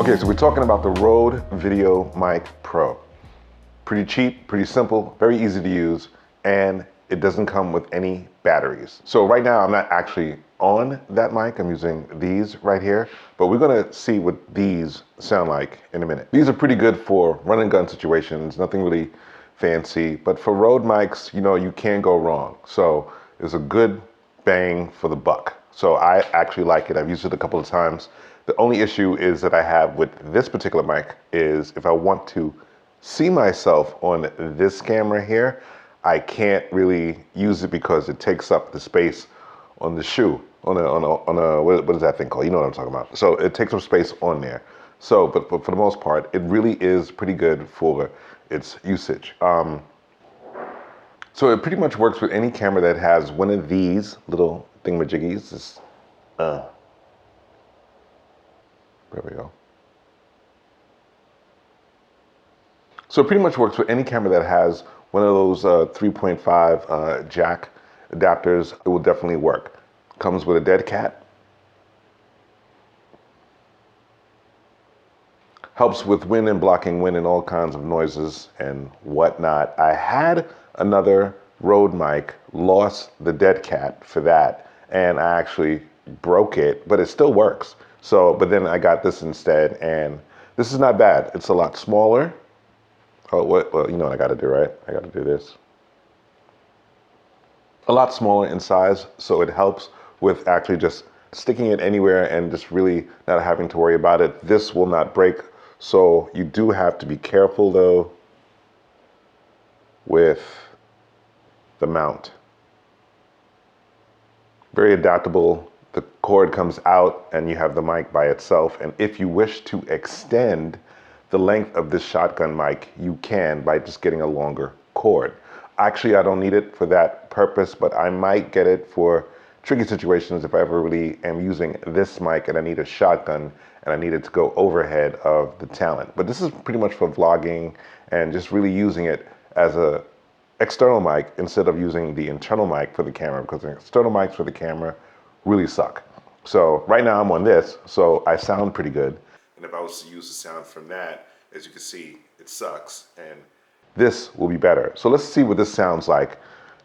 Okay, so we're talking about the Rode Video Mic Pro. Pretty cheap, pretty simple, very easy to use, and it doesn't come with any batteries. So right now I'm not actually on that mic, I'm using these right here, but we're gonna see what these sound like in a minute. These are pretty good for run and gun situations, nothing really fancy, but for Rode mics, you know, you can't go wrong. So it's a good bang for the buck. So I actually like it, I've used it a couple of times. The only issue is that I have with this particular mic is if I want to see myself on this camera here, I can't really use it because it takes up the space on the shoe, on a what is that thing called? You know what I'm talking about. So it takes up space on there. So, but for the most part, it really is pretty good for its usage. So it pretty much works with any camera that has one of these little thingamajiggies. There we go. So it pretty much works with any camera that has one of those 3.5 jack adapters. It will definitely work. Comes with a dead cat. Helps with wind and blocking wind and all kinds of noises and whatnot. I had another Rode mic, lost the dead cat for that, and I actually broke it, but it still works. So, but then I got this instead, and this is not bad. It's a lot smaller. Oh, well, you know what I gotta do, right? I gotta do this. A lot smaller in size, so it helps with actually just sticking it anywhere and just really not having to worry about it. This will not break, so you do have to be careful though with the mount. Very adaptable. The cord comes out and you have the mic by itself. And if you wish to extend the length of this shotgun mic, you can by just getting a longer cord. Actually, I don't need it for that purpose, but I might get it for tricky situations if I ever really am using this mic and I need a shotgun and I need it to go overhead of the talent. But this is pretty much for vlogging and just really using it as a external mic instead of using the internal mic for the camera, because the external mics for the camera really suck. So right now I'm on this, so I sound pretty good. And if I was to use the sound from that, as you can see, it sucks. And this will be better. So let's see what this sounds like,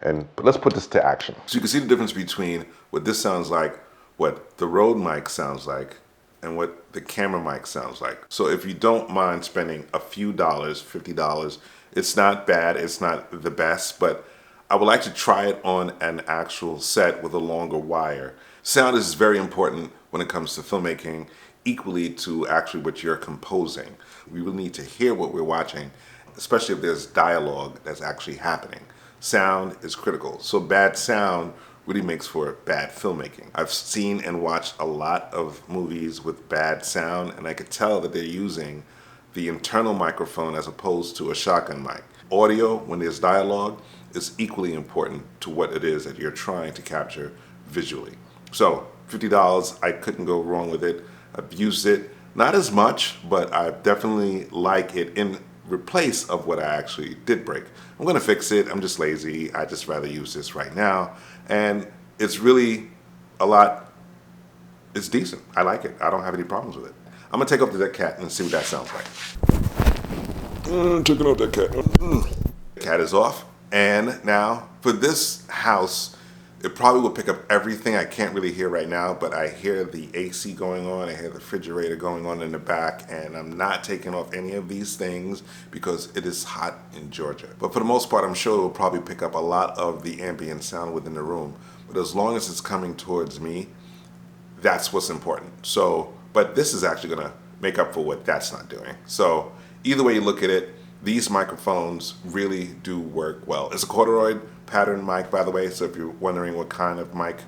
and let's put this to action. So you can see the difference between what this sounds like, what the Rode mic sounds like, and what the camera mic sounds like. So if you don't mind spending a few dollars, $50, it's not bad, it's not the best, but I would like to try it on an actual set with a longer wire. Sound is very important when it comes to filmmaking, equally to actually what you're composing. We really need to hear what we're watching, especially if there's dialogue that's actually happening. Sound is critical. So bad sound really makes for bad filmmaking. I've seen and watched a lot of movies with bad sound, and I could tell that they're using the internal microphone as opposed to a shotgun mic. Audio, when there's dialogue, is equally important to what it is that you're trying to capture visually. So $50, I couldn't go wrong with it. I've used it, not as much, but I definitely like it in replace of what I actually did break. I'm gonna fix it, I'm just lazy. I just rather use this right now. And it's really a lot, it's decent. I like it, I don't have any problems with it. I'm gonna take off that cat and see what that sounds like. Taking off that cat. The cat is off. And now for this house, it probably will pick up everything I can't really hear right now, but I hear the AC going on, I hear the refrigerator going on in the back, and I'm not taking off any of these things because it is hot in Georgia. But for the most part, I'm sure it will probably pick up a lot of the ambient sound within the room. But as long as it's coming towards me, that's what's important. So, but this is actually gonna make up for what that's not doing. So either way you look at it, these microphones really do work well. It's a corduroy pattern mic, by the way, so if you're wondering what kind of mic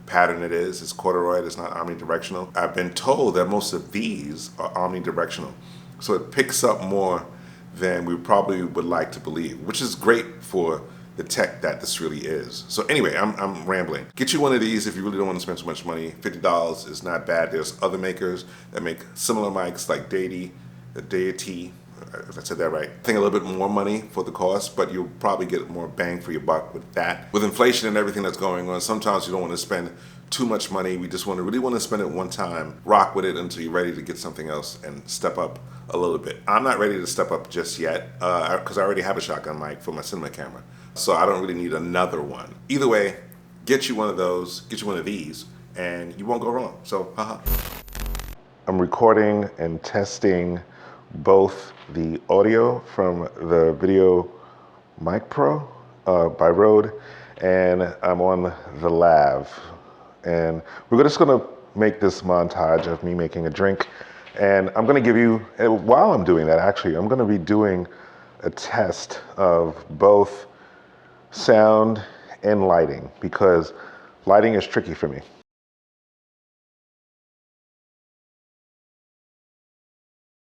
pattern it is, it's corduroy, it's not omnidirectional. I've been told that most of these are omnidirectional, so it picks up more than we probably would like to believe, which is great for the tech that this really is. So anyway, I'm rambling. Get you one of these if you really don't want to spend so much money. $50 is not bad. There's other makers that make similar mics like Deity, if I said that right. I think a little bit more money for the cost, but you'll probably get more bang for your buck with that. With inflation and everything that's going on, sometimes you don't want to spend too much money. We just really want to spend it one time, rock with it until you're ready to get something else and step up a little bit. I'm not ready to step up just yet because I already have a shotgun mic for my cinema camera. So I don't really need another one. Either way, get you one of those, get you one of these, and you won't go wrong. So, haha. I'm recording and testing both the audio from the Video Mic Pro by Rode, and I'm on the Lav. And we're just gonna make this montage of me making a drink. And I'm gonna give you, while I'm doing that actually, I'm gonna be doing a test of both sound and lighting, because lighting is tricky for me.